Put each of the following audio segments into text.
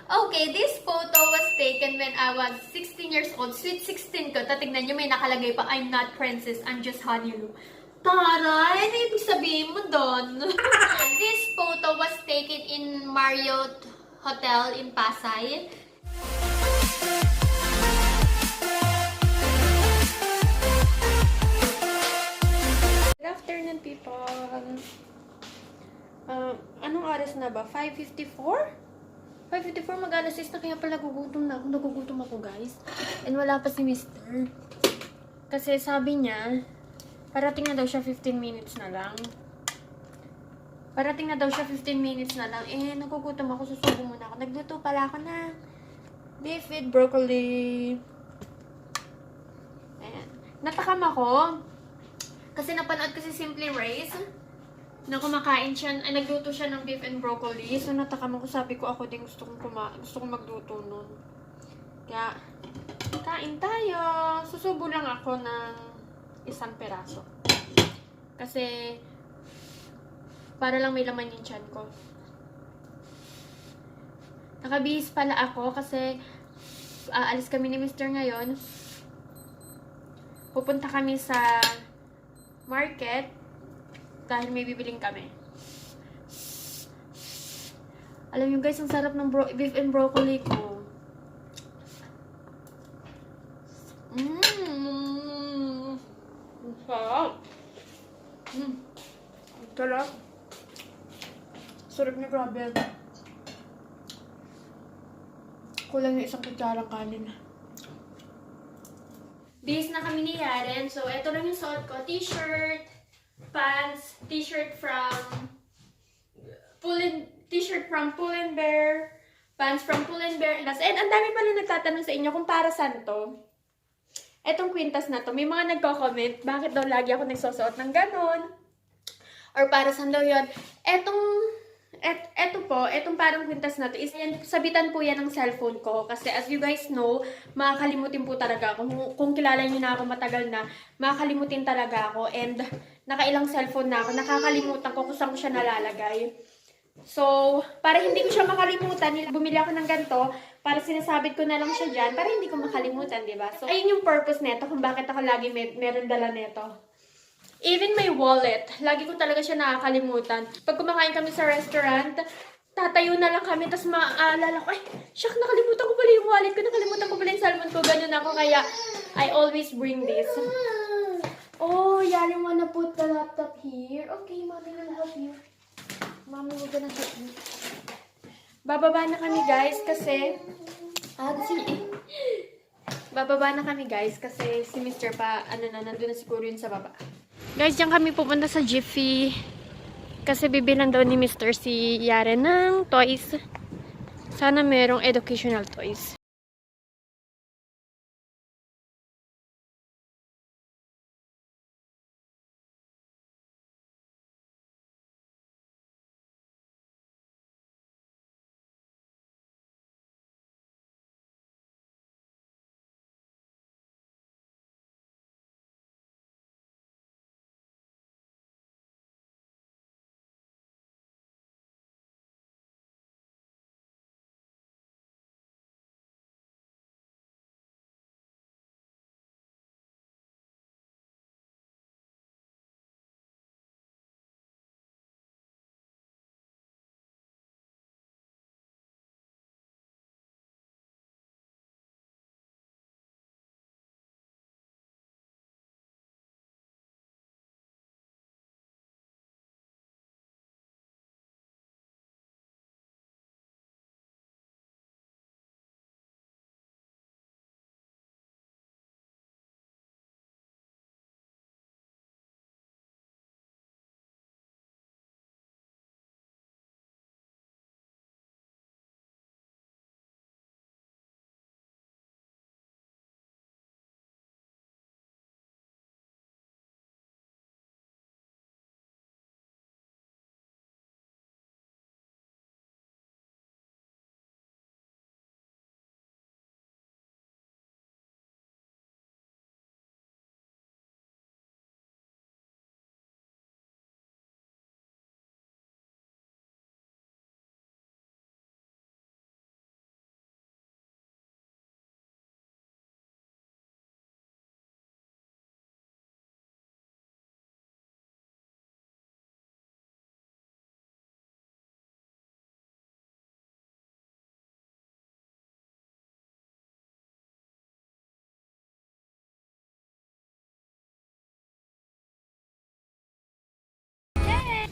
Okay, this photo was taken when I was 16 years old. Sweet 16 ko. Tatignan nyo, may nakalagay pa, I'm not princess, I'm just Hanilu. Taray, ano ibig sabihin mo doon? This photo was taken in Marriott Hotel in Pasay. Good afternoon, people. Anong oras na ba? 5:54? 5:54, mag-alas 6 na, kaya pala nagugutom ako, guys. And wala pa si Mr. Kasi sabi niya, parating na daw siya 15 minutes na lang. Parating na daw siya 15 minutes na lang. Eh, nagugutom ako, susubo muna ako. Nagluto pala ako ng beef with broccoli. Ayan. Natakam ako. Kasi napanood ko si Simply Race na kumakain siya, ay nagluto siya ng beef and broccoli. So natakam ako, sabi ko ako din gusto kong magluto nun. Kaya, kain tayo. Susubo lang ako ng isang peraso. Kasi, para lang may laman yung tiyan ko. Nakabihis pala ako kasi aalis kami ni Mr. ngayon. Pupunta kami sa market dahil may bibiling kami. Alam niyo guys, ang sarap ng beef and broccoli ko. Ang sarap. Ang sarap. Sarap niya, grabe. Kulang yung isang kutsarang kanin. Bihis na kami ni Yaren. So, ito lang yung suot ko. T-shirt, pants, t-shirt from Pull and Bear, pants from Pull and Bear. And ang dami pala nagtatanong sa inyo kung para saan to. Etong kwintas na to, may mga nagko-comment, bakit daw lagi ako nagsusuot ng ganon? Or para saan daw yun? Etong parang kwintas na to, sabitan po yan ng cellphone ko. Kasi as you guys know, makakalimutin po talaga ako. Kung kilala niyo na ako matagal na, makakalimutin talaga ako. And nakailang cellphone na ako, nakakalimutan ko kung saan ko siya nalalagay. So, para hindi ko siya makalimutan, bumili ako ng ganito, para sinasabit ko na lang siya dyan, para hindi ko makalimutan, diba? So, ayun yung purpose nito, kung bakit ako lagi meron dala nito. Even my wallet, lagi ko talaga siya nakakalimutan. Pag kumakain kami sa restaurant, tatayo na lang kami, tapos maaalala ko, ay, shuck, nakalimutan ko pala yung wallet ko, nakalimutan ko pala yung cellphone ko, ganun ako, kaya I always bring this. Oh, Yari wanna put the laptop here? Okay, mommy will help you. Mommy will gonna help you. Bababa na kami, guys, kasi bababa na kami, guys, kasi si Mr. pa, nandun na siguro yun sa baba. Guys, diyan kami pupunta sa Jiffy. Kasi bibilan daw ni Mr. si Yaren ng toys. Sana merong educational toys.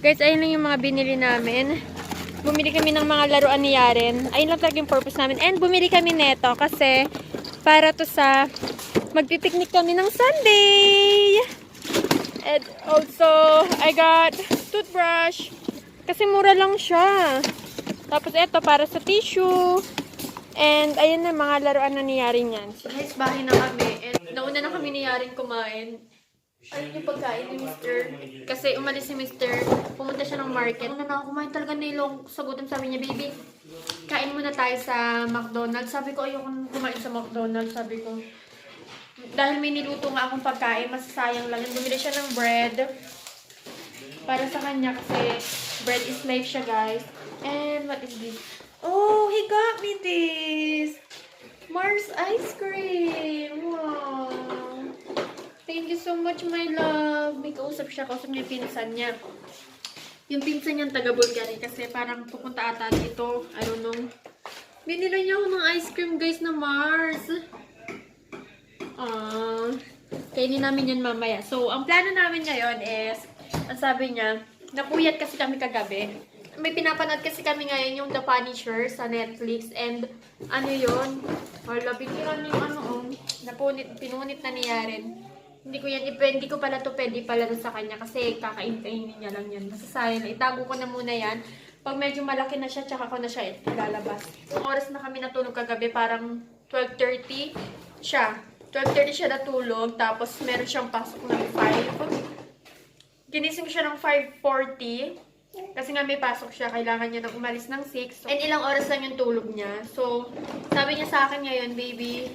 Guys, ayun lang yung mga binili namin. Bumili kami ng mga laruan ni Yaren. Ayun lang talaga yung purpose namin. And bumili kami neto kasi para to sa magpipiknik kami ng Sunday. And also, I got toothbrush. Kasi mura lang siya. Tapos ito para sa tissue. And ayun na mga laruan na ni Yaren yan. So guys, bahay na kami. And nauna na kami ni Yaren kumain. Ayun yung pagkain ni Mr. Kasi umalis si Mr. Pumunta siya ng market. Una na ako kumain talaga nilong sagutan. Sabi niya, baby, kain muna tayo sa McDonald's. Sabi ko, ayoko kumain sa McDonald's. Sabi ko, dahil may niluto nga akong pagkain, masasayang lang. Bumili siya ng bread. Para sa kanya kasi bread is life siya, guys. And what is this? Oh, he got me this. Mars ice cream. Wow. Thank you so much, my love. May kausap siya. Kausap niya yung pinsan niya. Yung pinsan niya taga Bulgaria kasi parang pupunta ata dito. I don't know. Binila niya ako ng ice cream, guys, na Mars. Kainin namin yan mamaya. So, ang plano namin ngayon is, ang sabi niya, napuyat kasi kami kagabi. May pinapanood kasi kami ngayon yung The Punisher sa Netflix. And, ano yun? Wala, bitiran yung pinunit na ni Yaren. Hindi ko pala to pwede palaro sa kanya kasi kakain-kainin niya lang yan. Masasayang, itago ko na muna yan. Pag medyo malaki na siya, tsaka ko na siya ilalabas. Yung oras na kami natulog kagabi, parang 12:30 siya. 12:30 siya natulog, tapos meron siyang pasok ng 5. Ginising siya ng 5:40. Kasi nga may pasok siya, kailangan niya nang umalis ng 6. And ilang oras lang yung tulog niya. So, sabi niya sa akin ngayon, baby,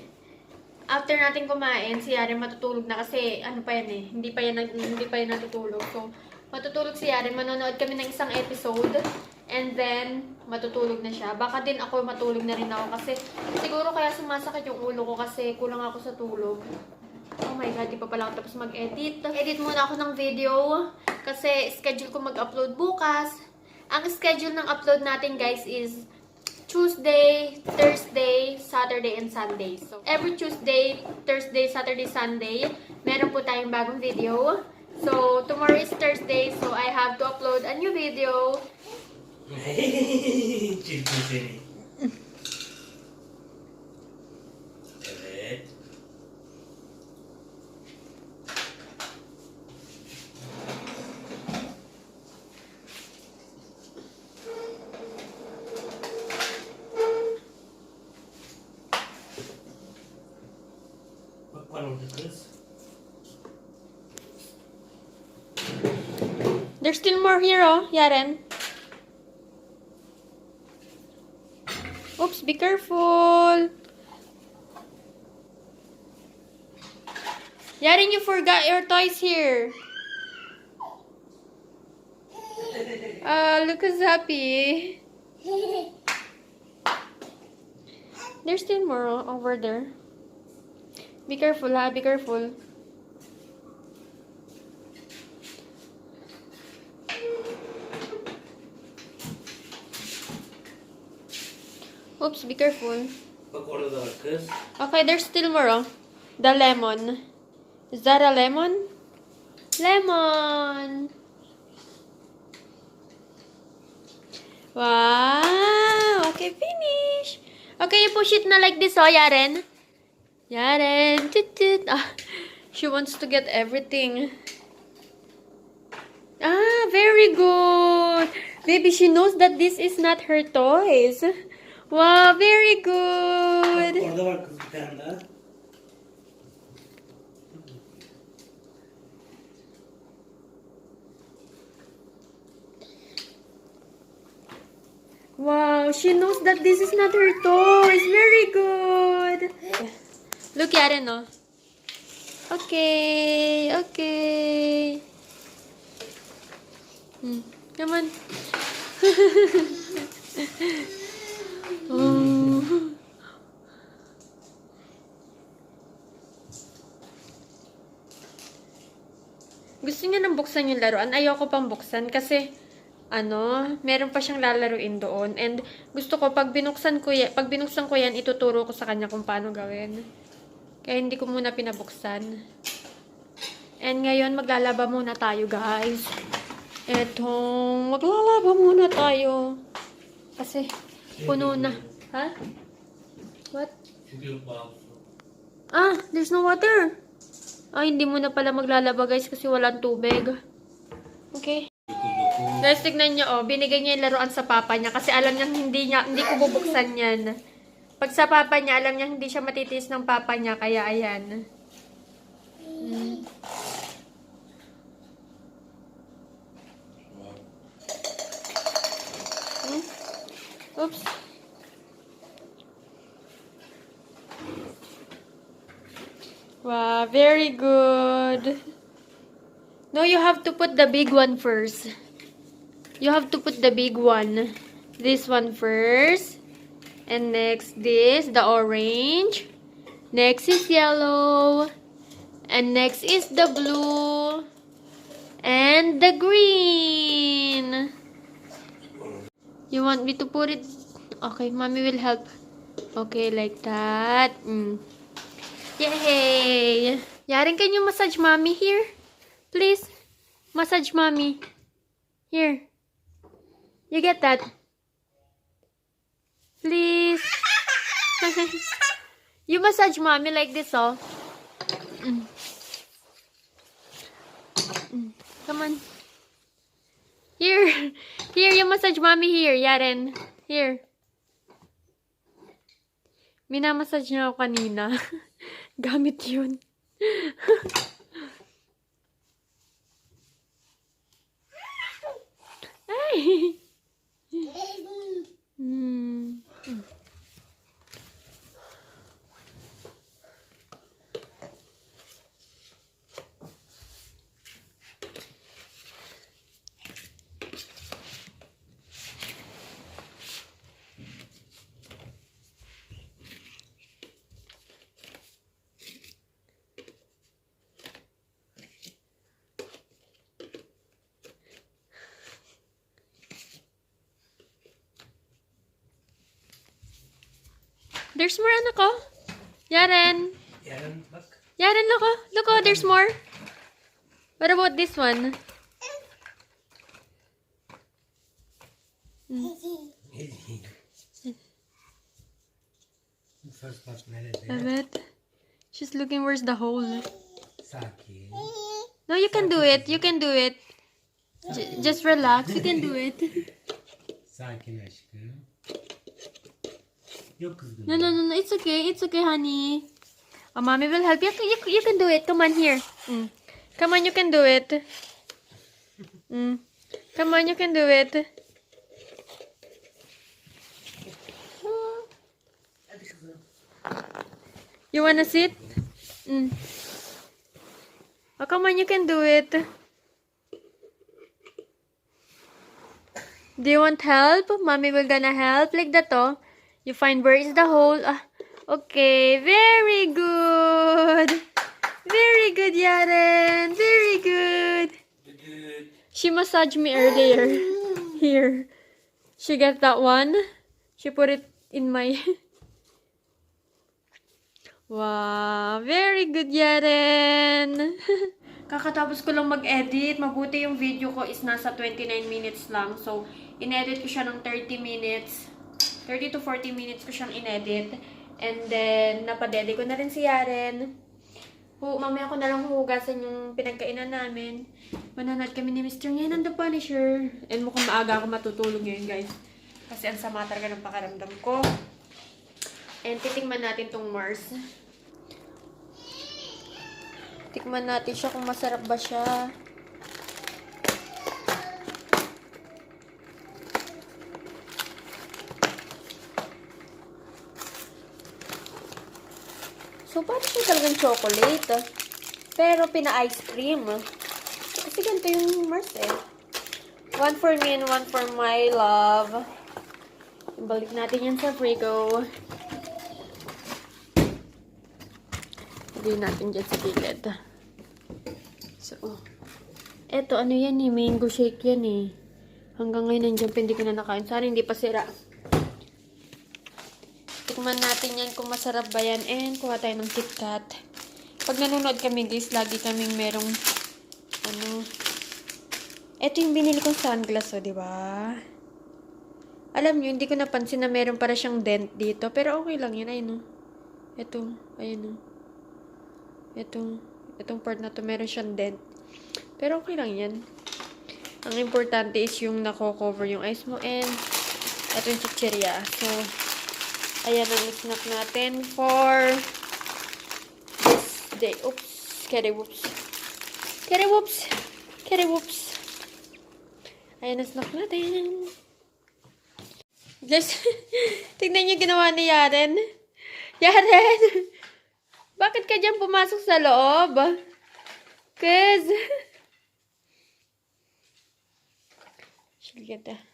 after natin kumain, si Yaren matutulog na kasi ano pa yan eh, hindi pa yan natutulog. So, matutulog si Yaren, manonood kami ng isang episode and then matutulog na siya. Baka din ako matulog na rin ako kasi siguro kaya sumasakit yung ulo ko kasi kulang ako sa tulog. Oh my god, di pa pala ako tapos mag-edit. Edit muna ako ng video kasi schedule ko mag-upload bukas. Ang schedule ng upload natin, guys, is Tuesday, Thursday, Saturday, and Sunday. So, every Tuesday, Thursday, Saturday, Sunday, meron po tayong bagong video. So, tomorrow is Thursday, so I have to upload a new video. There's still more here, oh, Yaren. Oops, be careful. Yaren, you forgot your toys here. Look who's happy. There's still more over there. Be careful, ha? Be careful. Oops, be careful. Okay, there's still more, oh. The lemon. Is that a lemon? Lemon! Wow! Okay, finish! Okay, you push it na like this, oh, Yaren. Yaren! Toot toot! She wants to get everything. Very good! Baby, she knows that this is not her toys. Wow, very good. Wow, she knows that this is not her toys. Very good. Look at it, no? Okay, okay. Come on. Oh. Gusto niya nang buksan yung laruan. Ayoko pang buksan kasi meron pa siyang lalaruin doon. And gusto ko pag binuksan ko yan, ituturo ko sa kanya kung paano gawin. Kaya hindi ko muna pinabuksan. And ngayon maglalaba muna tayo, guys. Etong, maglalaba muna tayo. Kasi, puno na. Ha? What? Ah, there's no water. Ah, hindi mo na pala maglalaba guys kasi walang tubig. Okay. Guys, tignan niyo oh, binigay niya yung laruan sa papa niya kasi alam niya hindi ko bubuksan yan. Pag sa papa niya, alam niya hindi siya matitiis ng papa niya, kaya ayan. Oops. Wow, very good. No, you have to put the big one first. You have to put the big one. This one first. And next this, the orange. Next is yellow. And next is the blue. And the green. You want me to put it? Okay, mommy will help. Okay, like that. Yay! Yaren, can you massage mommy here? Please. Massage mommy. Here. You get that? Please. You massage mommy like this, oh. Come on. Here. Here, you massage mommy here, Yaren. Here. Minamassage niya ako kanina. Gamit yun. Ay! There's more, anak ko. Yaren. Yaren, look. Yaren, look, oh. Look, oh, there's more. What about this one? First part nerede? Evet. She's looking where's the hole. Sakin. No, you can do it. You can do it. Just relax. You can do it. Sakin aşkım. Yok kızım. No. It's okay. It's okay, honey. Oh, mommy will help you. You can do it. Come on here. Come on, you can do it. Come on, you can do it. You wanna sit? Oh, come on, you can do it. Do you want help? Mommy will gonna help like that, oh. You find where is the hole. Okay, very good. Very good, Yaren. Very good. She massaged me earlier. Here. She got that one. She put it in my... Wow, very good, Yaren. Kakatapos ko lang mag-edit. Mabuti yung video ko is nasa 29 minutes lang. So, in-edit ko siya ng 30 minutes. 30 to 40 minutes ko siyang in-edit. And then, napadede ko na rin si Yaren. Mamaya ko na lang huhugasan yung pinagkainan namin. Mananood kami ni Mr. Ngayon and the Punisher. And mukhang maaga ako matutulog ngayon, guys. Kasi ang sama talaga ng pakaramdam ko. And titingnan natin tong Mars. Tikman natin siya kung masarap ba siya. So, parang siya talagang chocolate. Pero, pina-ice cream. Kasi ganito yung Mars eh. One for me and one for my love. Balik natin yan sa Frigo. Lagay natin dyan sa gilid. So, eto, ano yan eh. Mango shake yan eh. Hanggang ngayon nandiyan, hindi ko na nakain. Sana hindi pa sira. Tikman natin yan kung masarap ba yan. And kuha tayo ng KitKat. Pag nanonood kami guys, lagi kaming merong Ito yung binili kong sunglass, oh, di ba? Alam nyo, hindi ko napansin na meron para siyang dent dito. Pero okay lang yun. Ayun, oh. Ito, ayun, oh. Itong part na to, meron siyang dent. Pero okay lang yan. Ang importante is yung nako-cover yung eyes mo and ito yung chichirya. So, ayan ang snack natin for this day. Oops. Kere whoops. Kere whoops. Kere whoops. Ayan ang snack natin. Guys, tignan niyo ginawa ni Yaren. Yaren! Bakit ka dyan pumasok sa loob? Cause... She'll get that.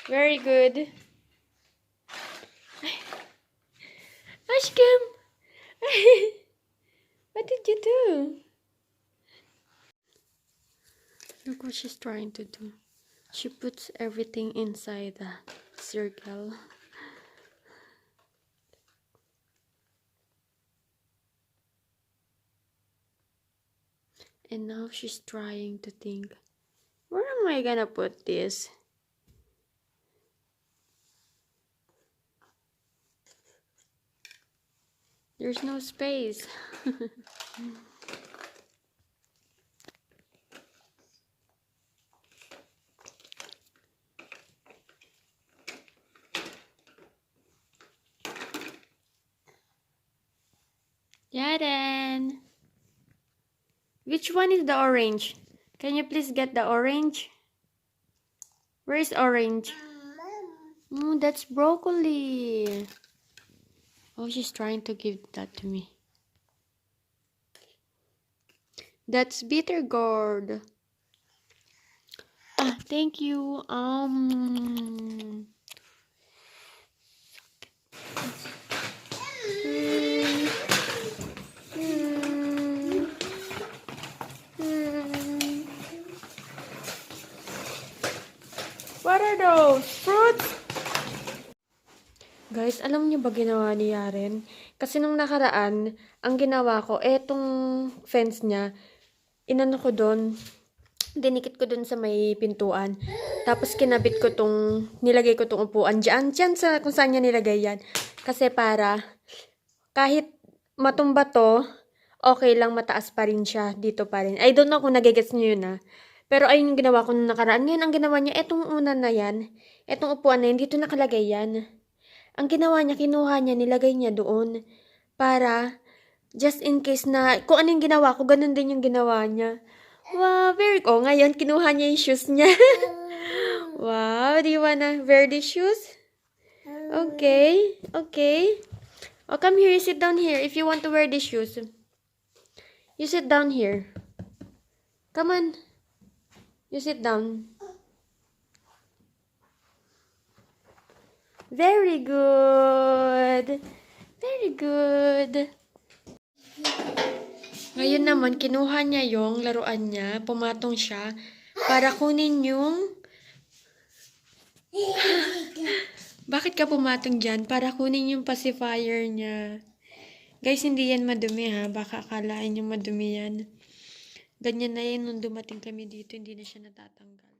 Very good. Ashcam! What did you do? Look what she's trying to do. She puts everything inside the circle. And now she's trying to think, where am I gonna put this? There's no space. Yaren! Which one is the orange? Can you please get the orange? Where is orange? Oh, that's broccoli. Oh, she's trying to give that to me. That's bitter gourd. Ah, thank you. What are those? Fruits? Guys, alam niyo ba ginawa ni Yaren? Kasi nung nakaraan, ang ginawa ko, etong fence niya, inano ko doon, dinikit ko doon sa may pintuan. Tapos kinabit ko nilagay ko tong upuan dyan sa kung saan niya nilagay yan. Kasi para, kahit matumba to, okay lang, mataas pa rin siya, dito pa rin. I don't know kung nagigets niyo yun, ha. Pero ayun yung ginawa ko nung nakaraan. Ngayon, ang ginawa niya, etong una na yan, etong upuan na yan, dito nakalagay yan. Ang ginawa niya, kinuha niya, nilagay niya doon. Para, just in case na, kung ano yung ginawa ko, ganun din yung ginawa niya. Wow, very cool. Ngayon, kinuha niya yung shoes niya. Wow, do you wanna wear these shoes? Okay, okay. Oh, come here, you sit down here if you want to wear these shoes. You sit down here. Come on. You sit down. Very good. Very good. Ngayon naman, kinuha niya yung laruan niya. Pumatong siya para kunin yung... Bakit ka pumatong dyan? Para kunin yung pacifier niya. Guys, hindi yan madumi, ha. Baka akalain yung madumi yan. Ganyan na yan nung dumating kami dito. Hindi na siya natatanggal.